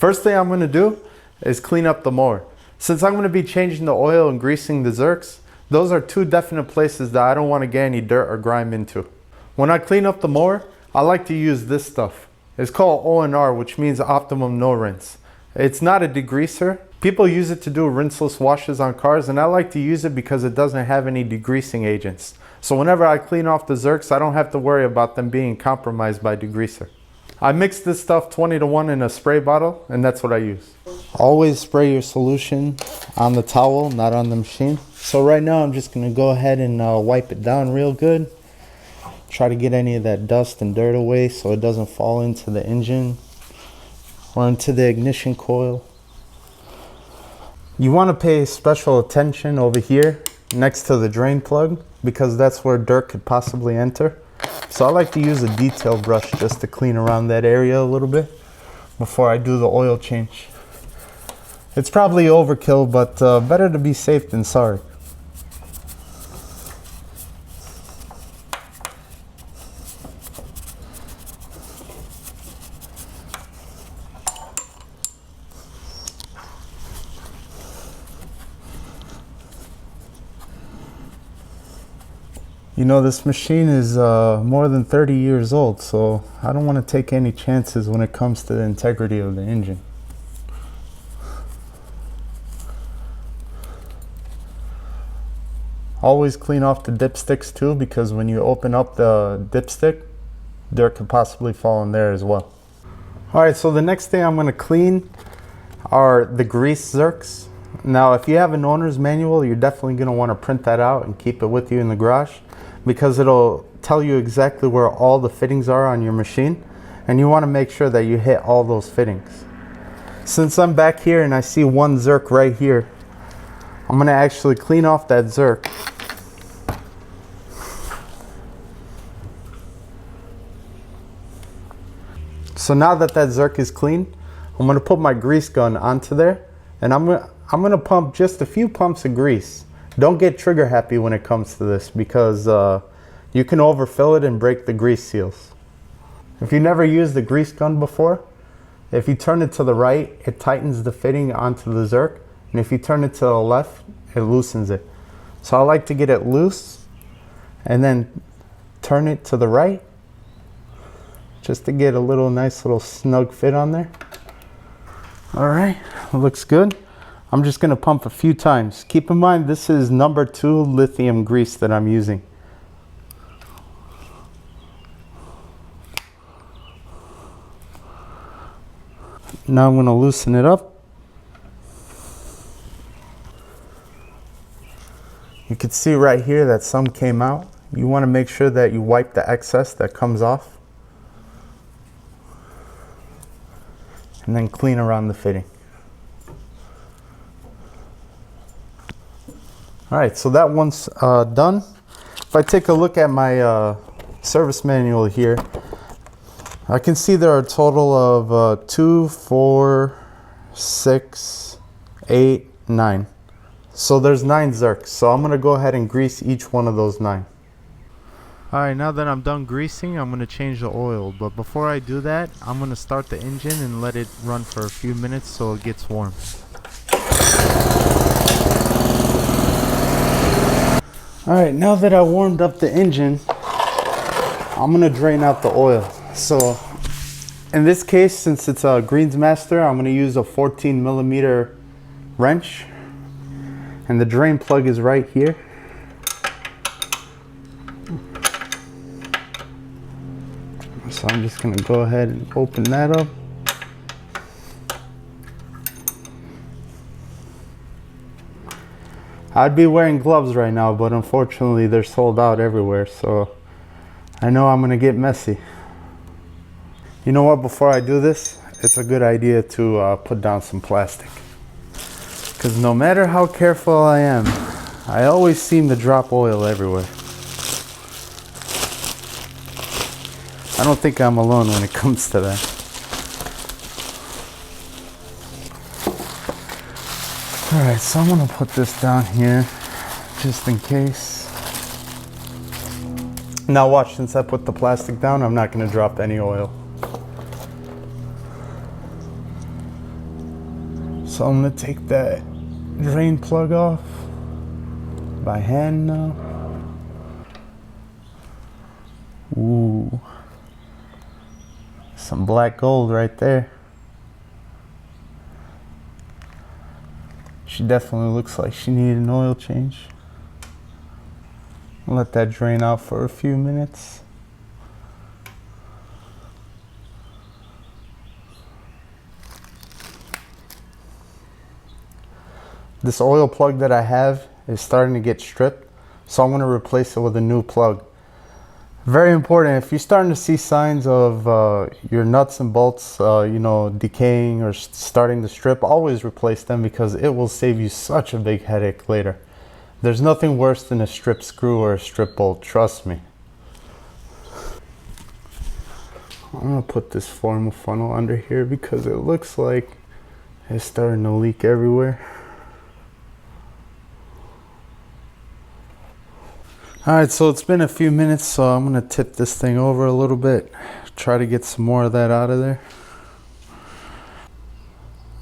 First thing I'm going to do is clean up the mower. Since I'm going to be changing the oil and greasing the zerks, those are two definite places that I don't want to get any dirt or grime into. When I clean up the mower, I like to use this stuff. It's called ONR, which means optimum no rinse. It's not a degreaser. People use it to do rinseless washes on cars, and I like to use it because it doesn't have any degreasing agents. So whenever I clean off the zerks, I don't have to worry about them being compromised by degreaser. I mix this stuff 20-to-1 in a spray bottle, and that's what I use. Always spray your solution on the towel, not on the machine. So right now I'm just gonna go ahead and wipe it down real good. Try to get any of that dust and dirt away so it doesn't fall into the engine or into the ignition coil. You want to pay special attention over here next to the drain plug because that's where dirt could possibly enter. So I like to use a detail brush just to clean around that area a little bit before I do the oil change. It's probably overkill, but better to be safe than sorry. You know, this machine is more than 30 years old, so I don't want to take any chances when it comes to the integrity of the engine. Always clean off the dipsticks too, because when you open up the dipstick, dirt could possibly fall in there as well. Alright, so the next thing I'm going to clean are the grease zerks. Now, if you have an owner's manual, you're definitely going to want to print that out and keep it with you in the garage, because it'll tell you exactly where all the fittings are on your machine, and you want to make sure that you hit all those fittings. Since I'm back here and I see one zerk right here, I'm going to actually clean off that zerk. So now that that zerk is clean, I'm going to put my grease gun onto there, and I'm going to pump just a few pumps of grease. Don't get trigger happy when it comes to this, because you can overfill it and break the grease seals. If you never used the grease gun before, if you turn it to the right, it tightens the fitting onto the zerk, and if you turn it to the left, it loosens it. So I like to get it loose and then turn it to the right, just to get a nice little snug fit on there. Alright, looks good. I'm just going to pump a few times. Keep in mind, this is number 2 lithium grease that I'm using. Now I'm going to loosen it up. You can see right here that some came out. You want to make sure that you wipe the excess that comes off, and then clean around the fitting. Alright, so that one's done. If I take a look at my service manual here, I can see there are a total of 2, 4, 6, 8, 9. So there's 9 zerks. So I'm going to go ahead and grease each one of those 9. Alright, now that I'm done greasing, I'm going to change the oil. But before I do that, I'm going to start the engine and let it run for a few minutes so it gets warm. Alright, now that I warmed up the engine, I'm going to drain out the oil. So in this case, since it's a Greensmaster, I'm going to use a 14mm wrench. And the drain plug is right here. So I'm just going to go ahead and open that up. I'd be wearing gloves right now, but unfortunately they're sold out everywhere, so I know I'm going to get messy. You know what, before I do this, it's a good idea to put down some plastic. Because no matter how careful I am, I always seem to drop oil everywhere. I don't think I'm alone when it comes to that. Alright, so I'm going to put this down here just in case. Now watch, since I put the plastic down, I'm not going to drop any oil. So I'm gonna take that drain plug off by hand now. Ooh, some black gold right there. She definitely looks like she needed an oil change. I'll let that drain out for a few minutes. This oil plug that I have is starting to get stripped, so I'm going to replace it with a new plug. Very important, if you're starting to see signs of your nuts and bolts decaying or starting to strip, always replace them because it will save you such a big headache later. There's nothing worse than a strip screw or a strip bolt, trust me. I'm going to put this formal funnel under here because it looks like it's starting to leak everywhere. Alright, so it's been a few minutes, so I'm going to tip this thing over a little bit. Try to get some more of that out of there.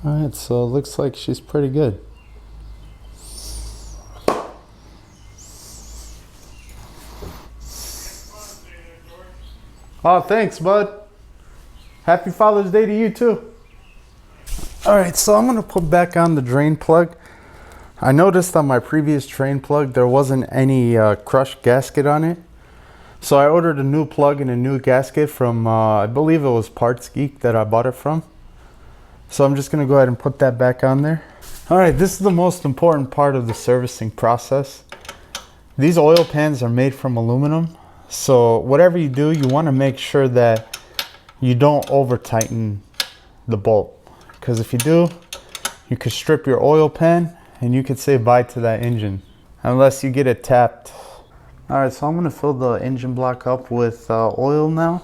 Alright, so it looks like she's pretty good. Oh, thanks, bud. Happy Father's Day to you, too. Alright, so I'm going to put back on the drain plug. I noticed on my previous drain plug there wasn't any crushed gasket on it. So I ordered a new plug and a new gasket from, I believe it was Parts Geek that I bought it from. So I'm just going to go ahead and put that back on there. Alright, this is the most important part of the servicing process. These oil pans are made from aluminum. So whatever you do, you want to make sure that you don't over tighten the bolt. Because if you do, you could strip your oil pan and you could say bye to that engine unless you get it tapped. Alright, so I'm going to fill the engine block up with oil now.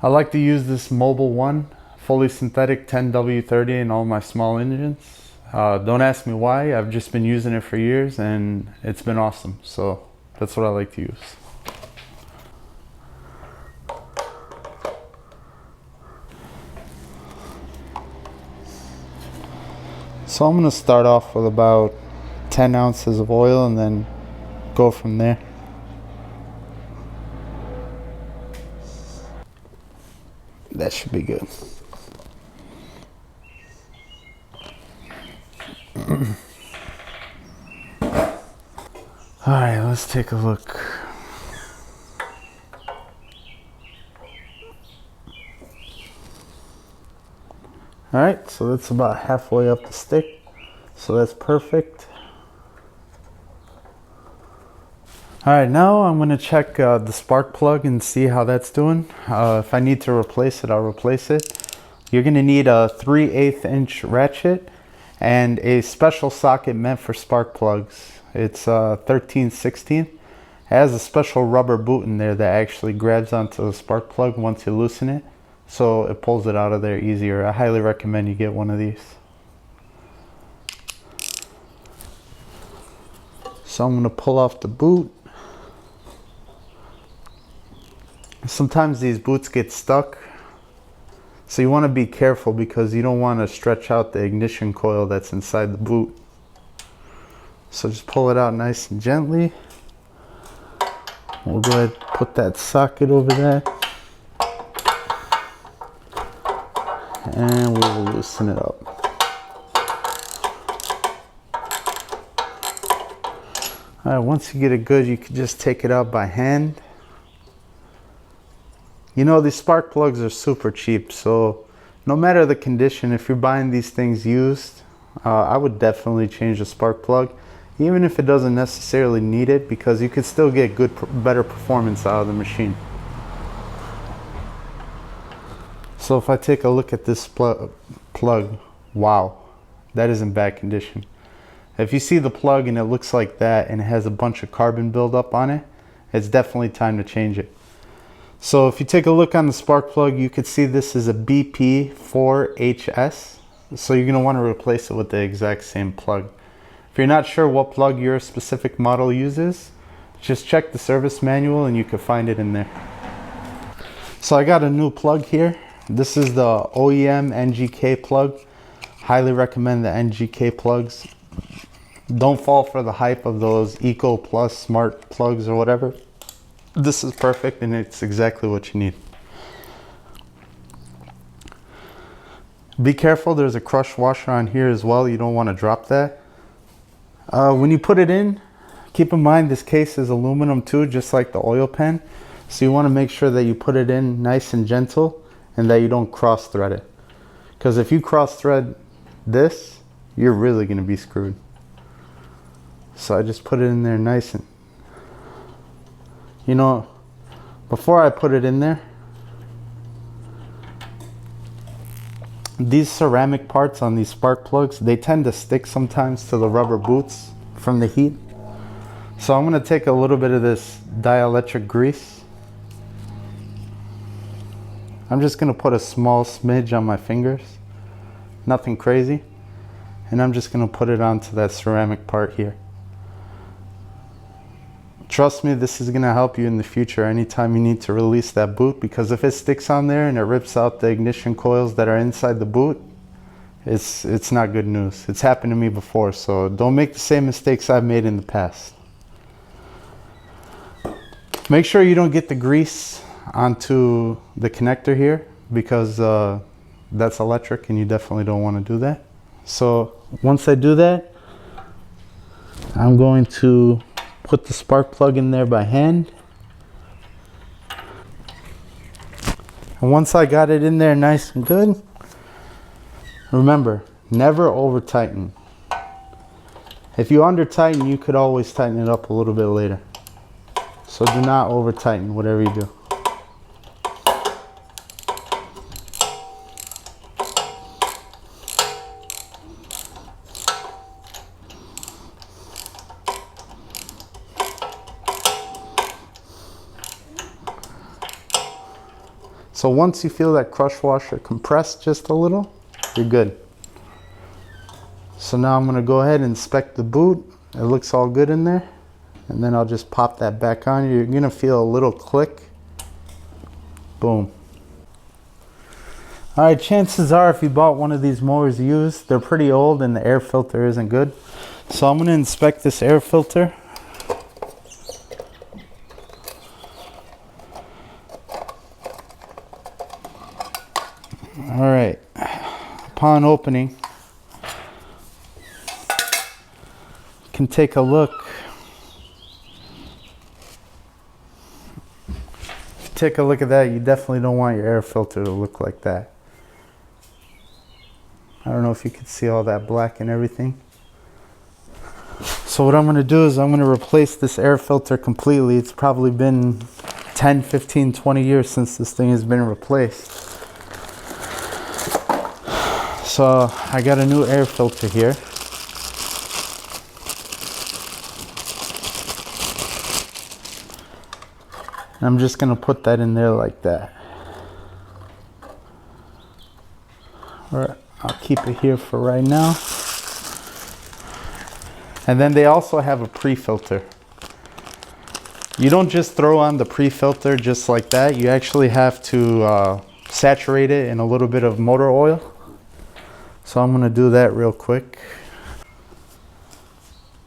I like to use this Mobile 1 fully synthetic 10W30 in all my small engines. Don't ask me why, I've just been using it for years and it's been awesome. So that's what I like to use. So I'm going to start off with about 10 ounces of oil and then go from there. That should be good. Alright, let's take a look. Alright, so that's about halfway up the stick, so that's perfect. Alright, now I'm going to check the spark plug and see how that's doing. If I need to replace it, I'll replace it. You're going to need a 3/8 inch ratchet and a special socket meant for spark plugs. It's 13/16. It has a special rubber boot in there that actually grabs onto the spark plug once you loosen it. So it pulls it out of there easier. I highly recommend you get one of these. So I'm going to pull off the boot. Sometimes these boots get stuck. So you want to be careful because you don't want to stretch out the ignition coil that's inside the boot. So just pull it out nice and gently. We'll go ahead and put that socket over there. And we will loosen it up. Alright, once you get it good, you can just take it out by hand. You know, these spark plugs are super cheap, so no matter the condition, if you're buying these things used, I would definitely change the spark plug, even if it doesn't necessarily need it, because you could still get better performance out of the machine. So if I take a look at this plug, wow, that is in bad condition. If you see the plug and it looks like that and it has a bunch of carbon buildup on it, it's definitely time to change it. So if you take a look on the spark plug, you can see this is a BP4HS. So you're going to want to replace it with the exact same plug. If you're not sure what plug your specific model uses, just check the service manual and you can find it in there. So I got a new plug here. This is the OEM NGK plug. Highly recommend the NGK plugs. Don't fall for the hype of those Eco Plus smart plugs or whatever. This is perfect and it's exactly what you need. Be careful, there's a crush washer on here as well. You don't want to drop that. When you put it in, keep in mind this case is aluminum too, just like the oil pan. So you want to make sure that you put it in nice and gentle and that you don't cross thread it. Because if you cross thread this, you're really going to be screwed. So I just put it in there nice and, you know, before I put it in there, these ceramic parts on these spark plugs, they tend to stick sometimes to the rubber boots from the heat. So I'm going to take a little bit of this dielectric grease. I'm just going to put a small smidge on my fingers, nothing crazy, and I'm just going to put it onto that ceramic part here. Trust me, this is going to help you in the future anytime you need to release that boot, because if it sticks on there and it rips out the ignition coils that are inside the boot, it's not good news. It's happened to me before, so don't make the same mistakes I've made in the past. Make sure you don't get the grease onto the connector here, because that's electric and you definitely don't want to do that. So once I do that, I'm going to put the spark plug in there by hand. And once I got it in there nice and good, remember, never over tighten. If you under tighten, you could always tighten it up a little bit later. So do not over tighten whatever you do. So once you feel that crush washer compress just a little, you're good. So now I'm going to go ahead and inspect the boot. It looks all good in there. And then I'll just pop that back on. You're going to feel a little click. Boom. Alright, chances are if you bought one of these mowers used, they're pretty old and the air filter isn't good. So I'm going to inspect this air filter. Alright, upon opening, you can take a look. If you take a look at that, you definitely don't want your air filter to look like that. I don't know if you can see all that black and everything. So what I'm going to do is I'm going to replace this air filter completely. It's probably been 10, 15, 20 years since this thing has been replaced. So I got a new air filter here. And I'm just going to put that in there like that. Or I'll keep it here for right now. And then they also have a pre-filter. You don't just throw on the pre-filter just like that. You actually have to saturate it in a little bit of motor oil. So I'm going to do that real quick.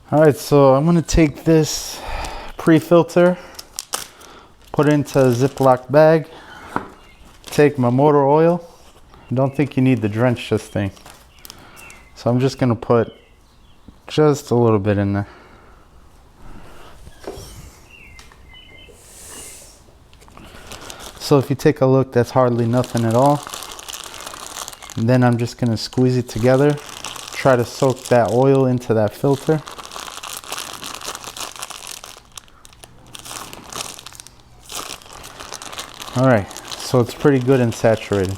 Alright, so I'm going to take this pre-filter, put it into a Ziploc bag, take my motor oil. Don't think you need to drench this thing. So I'm just going to put just a little bit in there. So if you take a look, that's hardly nothing at all. And then I'm just going to squeeze it together, try to soak that oil into that filter. Alright, so it's pretty good and saturated.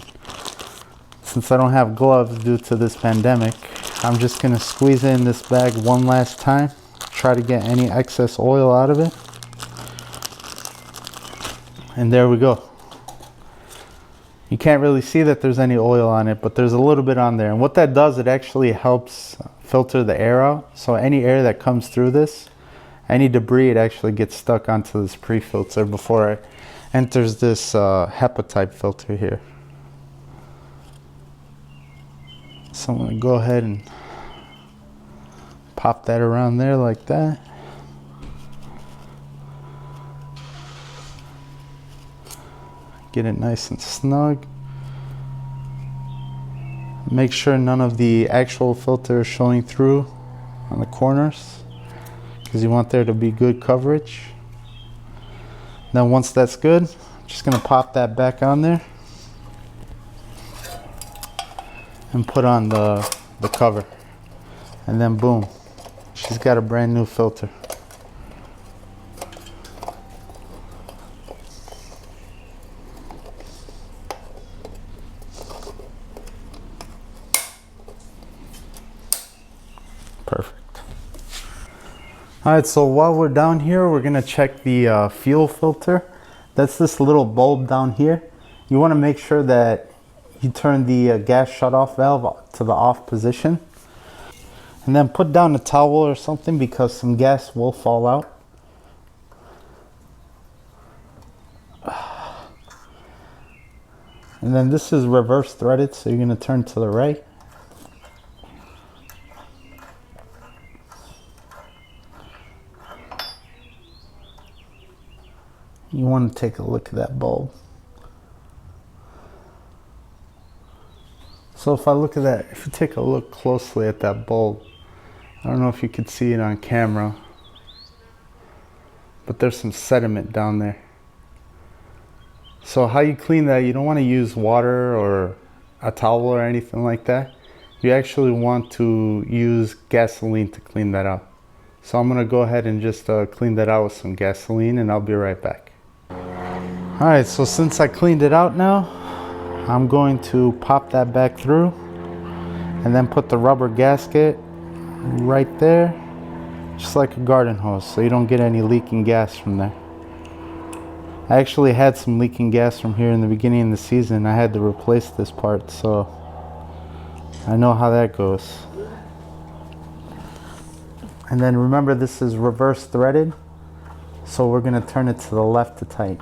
Since I don't have gloves due to this pandemic, I'm just going to squeeze in this bag one last time, try to get any excess oil out of it. And there we go. You can't really see that there's any oil on it, but there's a little bit on there. And what that does, it actually helps filter the air out. So any air that comes through this, any debris, it actually gets stuck onto this pre-filter before enters this HEPA type filter here. So I'm gonna go ahead and pop that around there like that. Get it nice and snug. Make sure none of the actual filter is showing through on the corners, because you want there to be good coverage. Then once that's good, I'm just gonna pop that back on there and put on the cover. And then boom, she's got a brand new filter. Perfect. All right, so while we're down here, we're gonna check the fuel filter. That's this little bulb down here. You wanna make sure that you turn the gas shutoff valve to the off position. And then put down a towel or something, because some gas will fall out. And then this is reverse threaded, so you're gonna turn to the right. You want to take a look at that bulb. So if I look at that, if you take a look closely at that bulb, I don't know if you could see it on camera, but there's some sediment down there. So how you clean that, you don't want to use water or a towel or anything like that. You actually want to use gasoline to clean that out. So I'm going to go ahead and just clean that out with some gasoline, and I'll be right back. Alright, so since I cleaned it out now, I'm going to pop that back through and then put the rubber gasket right there, just like a garden hose, so you don't get any leaking gas from there. I actually had some leaking gas from here in the beginning of the season. I had to replace this part, so I know how that goes. And then remember, this is reverse threaded, so we're going to turn it to the left to tighten.